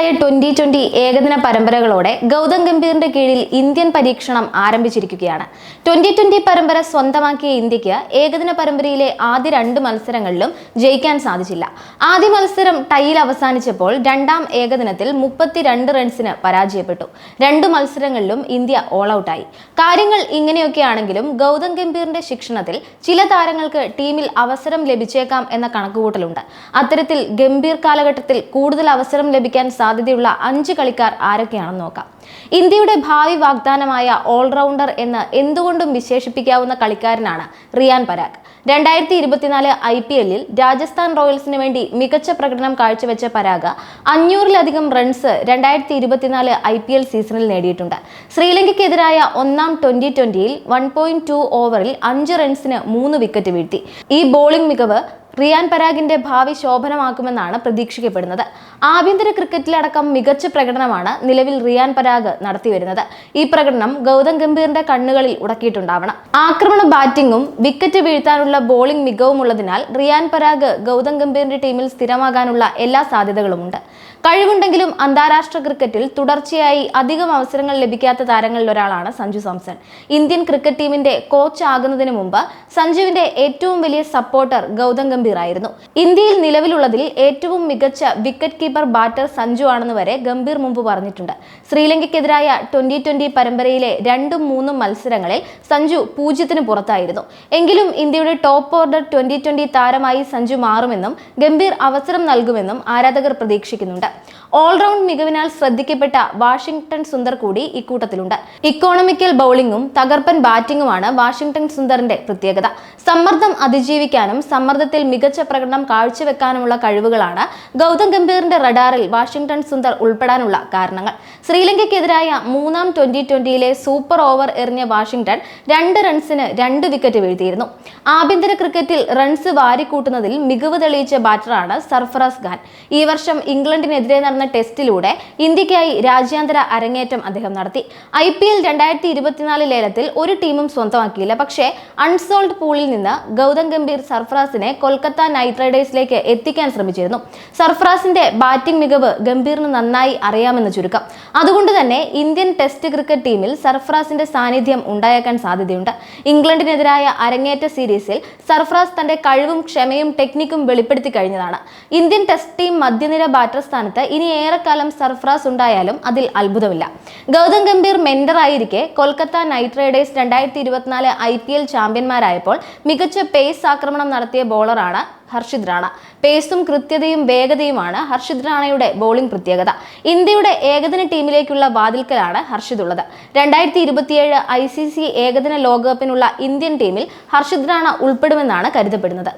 തുടർച്ചയായ 2020 ഏകദിന പരമ്പരകളോടെ ഗൗതം ഗംഭീറിന്റെ കീഴിൽ ഇന്ത്യൻ പരീക്ഷണം ആരംഭിച്ചിരിക്കുകയാണ്. 2020 പരമ്പര സ്വന്തമാക്കിയ ഇന്ത്യക്ക് ഏകദിന പരമ്പരയിലെ ആദ്യ 2 മത്സരങ്ങളിലും ജയിക്കാൻ സാധിച്ചില്ല. ആദ്യ മത്സരം ടൈയിൽ അവസാനിച്ചപ്പോൾ രണ്ടാം ഏകദിനത്തിൽ 32 റൺസിന് പരാജയപ്പെട്ടു. 2 മത്സരങ്ങളിലും ഇന്ത്യ ഓൾ ഔട്ടായി. കാര്യങ്ങൾ ഇങ്ങനെയൊക്കെയാണെങ്കിലും ഗൗതം ഗംഭീറിന്റെ ശിക്ഷണത്തിൽ ചില താരങ്ങൾക്ക് ടീമിൽ അവസരം ലഭിച്ചേക്കാം എന്ന കണക്കുകൂട്ടലുണ്ട്. അത്തരത്തിൽ ഗംഭീർ കാലഘട്ടത്തിൽ കൂടുതൽ അവസരം ലഭിക്കാൻ സാധ്യതയുള്ള 5 കളിക്കാർ ആരൊക്കെയാണെന്ന് നോക്കാം. ഇന്ത്യയുടെ ഭാവി വാഗ്ദാനമായ ഓൾറൗണ്ടർ എന്ന് എന്തുകൊണ്ടും വിശേഷിപ്പിക്കാവുന്ന കളിക്കാരനാണ് റിയാൻ പരാഗ്. 2024 IPL-ൽ രാജസ്ഥാൻ റോയൽസിന് വേണ്ടി മികച്ച പ്രകടനം കാഴ്ചവെച്ച പരാഗ് 500-ലധികം റൺസ് 2024 IPL സീസണിൽ നേടിയിട്ടുണ്ട്. ശ്രീലങ്കയ്ക്കെതിരായ ഒന്നാം 2020-ൽ 1.2 ഓവറിൽ 5 റൺസിന് 3 വിക്കറ്റ് വീഴ്ത്തി. ഈ ബോളിംഗ് മികവ് റിയാൻ പരാഗിന്റെ ഭാവി ശോഭനമാക്കുമെന്നാണ് പ്രതീക്ഷിക്കപ്പെടുന്നത്. ആഭ്യന്തര ക്രിക്കറ്റിലടക്കം മികച്ച പ്രകടനമാണ് നിലവിൽ റിയാൻ പരാഗ് നടത്തിവരുന്നത്. ഈ പ്രകടനം ഗൗതം ഗംഭീറിന്റെ കണ്ണുകളിൽ ഉടക്കിയിട്ടുണ്ടാവണം. ആക്രമണ ബാറ്റിംഗും വിക്കറ്റ് വീഴ്ത്താനുള്ള ബോളിംഗ് മികവുമുള്ളതിനാൽ റിയാൻ പരാഗ് ഗൗതം ഗംഭീറിന്റെ ടീമിൽ സ്ഥിരമാകാനുള്ള എല്ലാ സാധ്യതകളുമുണ്ട്. കഴിവുണ്ടെങ്കിലും അന്താരാഷ്ട്ര ക്രിക്കറ്റിൽ തുടർച്ചയായി അധികം അവസരങ്ങൾ ലഭിക്കാത്ത താരങ്ങളിൽ ഒരാളാണ് സഞ്ജു സാംസൺ. ഇന്ത്യൻ ക്രിക്കറ്റ് ടീമിന്റെ കോച്ച് ആകുന്നതിന് മുമ്പ് സഞ്ജുവിന്റെ ഏറ്റവും വലിയ സപ്പോർട്ടർ ഗൗതം ഗംഭീർ ആയിരുന്നു. ഇന്ത്യയിൽ നിലവിലുള്ളതിൽ ഏറ്റവും മികച്ച വിക്കറ്റ് കീപ്പർ ബാറ്റർ സഞ്ജു ആണെന്ന് വരെ ഗംഭീർ മുമ്പ് പറഞ്ഞിട്ടുണ്ട്. ശ്രീലങ്കയ്ക്കെതിരായ 2020 പരമ്പരയിലെ 2ഉം 3ഉം മത്സരങ്ങളിൽ സഞ്ജു 0-ന് പുറത്തായിരുന്നു. എങ്കിലും ഇന്ത്യയുടെ ടോപ്പ് ഓർഡർ 2020 താരമായി സഞ്ജു മാറുമെന്നും ഗംഭീർ അവസരം നൽകുമെന്നും ആരാധകർ പ്രതീക്ഷിക്കുന്നുണ്ട്. ഓൾറൗണ്ട് മികവിനാൽ ശ്രദ്ധിക്കപ്പെട്ട വാഷിംഗ്ടൺ സുന്ദർ കൂടി ഇക്കൂട്ടത്തിലുണ്ട്. ഇക്കോണമിക്കൽ ബൗളിംഗും തകർപ്പൻ ബാറ്റിംഗുമാണ് വാഷിംഗ്ടൺ സുന്ദറിന്റെ പ്രത്യേകത. സമ്മർദ്ദം അതിജീവിക്കാനും സമ്മർദ്ദത്തിൽ മികച്ച പ്രകടനം കാഴ്ചവെക്കാനുമുള്ള കഴിവുകളാണ് ഗൗതം ഗംഭീറിന്റെ റഡാറിൽ വാഷിംഗ്ടൺ സുന്ദർ ഉൾപ്പെടാനുള്ള കാരണങ്ങൾ. ശ്രീലങ്കയ്ക്കെതിരായ 3ആം 2020-ലെ സൂപ്പർ ഓവർ എറിഞ്ഞ വാഷിംഗ്ടൺ 2 റൺസിന് 2 വിക്കറ്റ് വീഴ്ത്തിയിരുന്നു. ആഭ്യന്തര ക്രിക്കറ്റിൽ റൺസ് വാരിക്കൂട്ടുന്നതിൽ മികവ് തെളിയിച്ച ബാറ്ററാണ് സർഫറാസ് ഖാൻ. ഈ വർഷം ഇംഗ്ലണ്ടിനെതിരെ നടന്ന ടെസ്റ്റിലൂടെ ഇന്ത്യക്കായി രാജ്യാന്തര അരങ്ങേറ്റം അദ്ദേഹം നടത്തി. IPL 2024 ലേലത്തിൽ ഒരു ടീമും സ്വന്തമാക്കിയില്ല. പക്ഷേ അൺസോൾഡ് പൂളിൽ നിന്ന് ഗൗതം ഗംഭീർ സർഫറാസിനെ കൊൽക്കത്ത നൈറ്റ് റൈഡേഴ്സിലേക്ക് എത്തിക്കാൻ ശ്രമിച്ചിരുന്നു. സർഫറാസിന്റെ ബാറ്റിംഗ് മികവ് ഗംഭീറിന് നന്നായി അറിയാമെന്ന് ചുരുക്കം. അതുകൊണ്ട് തന്നെ ഇന്ത്യൻ ടെസ്റ്റ് ക്രിക്കറ്റ് ടീമിൽ സർഫറാസിന്റെ സാന്നിധ്യം ഉണ്ടായേക്കാൻ സാധ്യതയുണ്ട്. ഇംഗ്ലണ്ടിനെതിരായ അരങ്ങേറ്റ സീരീസിൽ സർഫറാസ് തന്റെ കഴിവും ക്ഷമയും ടെക്നിക്കും വെളിപ്പെടുത്തി കഴിഞ്ഞതാണ്. ഇന്ത്യൻ ടെസ്റ്റ് ടീം മധ്യനിര ബാറ്റർ സ്ഥാനത്ത് ഇനി ഏറെക്കാലം സർഫറാസ് ഉണ്ടായാലും അതിൽ അത്ഭുതമില്ല. ഗൗതം ഗംഭീർ മെന്റർ ആയിരിക്കെ കൊൽക്കത്ത നൈറ്റ് റൈഡേഴ്സ് 2024 IPL ചാമ്പ്യന്മാരായപ്പോൾ മികച്ച പേസ് ആക്രമണം നടത്തിയ ബോളറാണ് ഹർഷിത് റാണ. പേസും കൃത്യതയും വേഗതയുമാണ് ഹർഷിത് റാണയുടെ ബോളിംഗ് പ്രത്യേകത. ഇന്ത്യയുടെ ഏകദിന ടീമിലേക്കുള്ള വാതിൽക്കലാണ് ഹർഷിത് ഉള്ളത്. 2027 ICC ഏകദിന ലോകകപ്പിനുള്ള ഇന്ത്യൻ ടീമിൽ ഹർഷിത് റാണ ഉൾപ്പെടുമെന്നാണ് കരുതപ്പെടുന്നത്.